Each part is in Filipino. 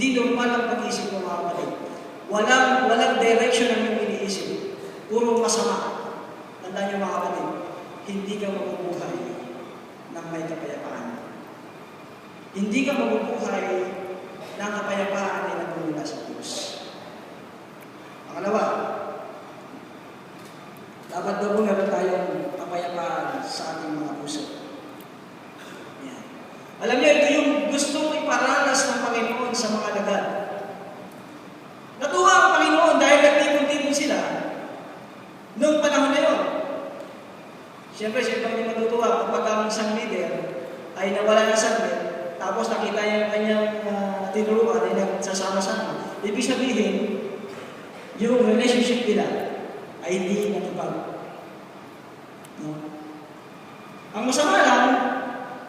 Hindi normal ang pag-iisip ng mga kapatid. Walang direction ang iyong iniisip. Puro masama. Tandaan niyo mga kapatid, hindi ka mabubuhay ng may kapayapaan. Hindi ka mabubuhay ng kapayapaan na nagmumula sa Diyos. Pangalawa, dapat daw po meron tayong kapayapaan sa ating mga puso. Yan. Alam niyo, ito yung gustong iparanas ng Panginoon sa mga alagad. Natuwa ang Panginoon dahil nagtipon-tipon sila noong panahon na yun. Siyempre hindi matutuwa kapag ang isang leader ay nawala na saglit, tapos nakita niya yung kanyang tinuruan ay nagsasama-sama. Ibig sabihin, yung relationship nila ay hindi natupag. No? Ang masama lang,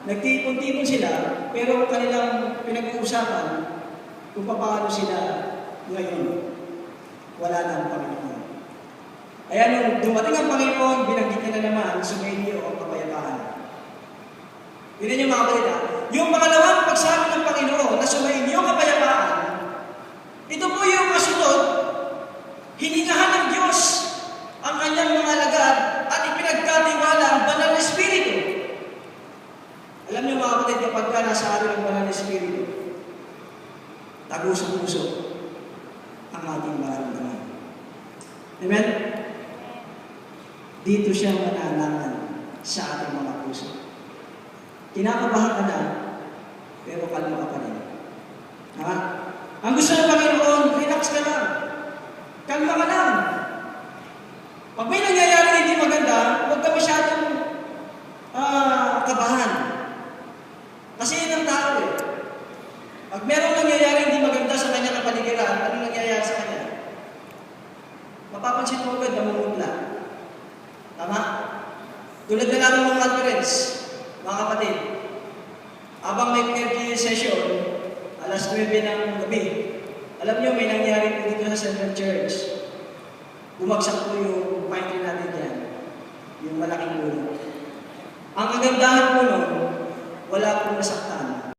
nagtipon-tipon sila, pero kanilang pinag-uusapan kung paano sila ngayon. Wala na ang Panginoon. Kaya nung dumating ang Panginoon, binanggit niya na naman, sumainyo ang kapayapaan. Yun yung mga kapatid. Yung pangalawang pagsabi ng Panginoon na sumainyo ang kapayapaan, ito po yung kasunod, hiningahan ng Diyos ang kanyang mga alagad at ipinagkatiwala ang banal na Espiritu. Alam niyo mga kapatid, kapag ka nasa atin ang banal na Espiritu, tagus-puso ang ating mararamdaman. Amen? Dito siya mananangan sa ating mga puso. Kinakabahan ka na, pero kalma ka pa rin. Ha? Ang gusto ng Panginoon, relax ka lang. Kalma ka lang. Pag may nangyayari na hindi maganda, huwag ka masyadong kabahan. Kasi yun ang tao eh. Pag merong nangyayari hindi maganda sa kanya kapaligiran, ano nangyayari sa kanya? Mapapansin mo agad na mamutla. Tama? Tulad na lang ng mga conference, mga kapatid. Habang may KFG session, alas 9 ng gabi, alam niyo may nangyari po dito sa Central Church. Bumagsak po yung pine natin dyan, yung malaking puno. Ang kagandahan po nun, wala pong nasaktan.